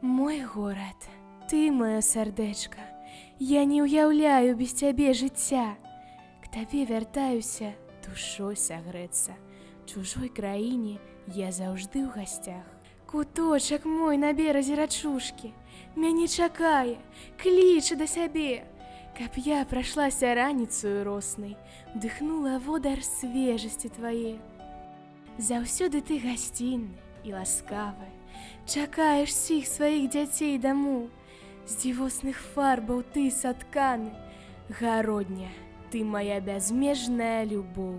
Мой горад, ты маё сардэчка, я не ўяўляю без цябе жыцця. К табе вяртаюся душой сагрэцца. Чужой краіне я заўжды ў гасцях. Куточак мой на беразе рачушкі мяне чакае, кліча да сябе, каб я прайшлася раніцаю роснай, вдыхнула водар свежасці твае. Заўсёды ты гасцінны і ласкавы, чакаеш всіх сваіх дзяцей дамоў. З дзівосных фарбаў ты сатканы, гародня, ты моя бязмежная любоў.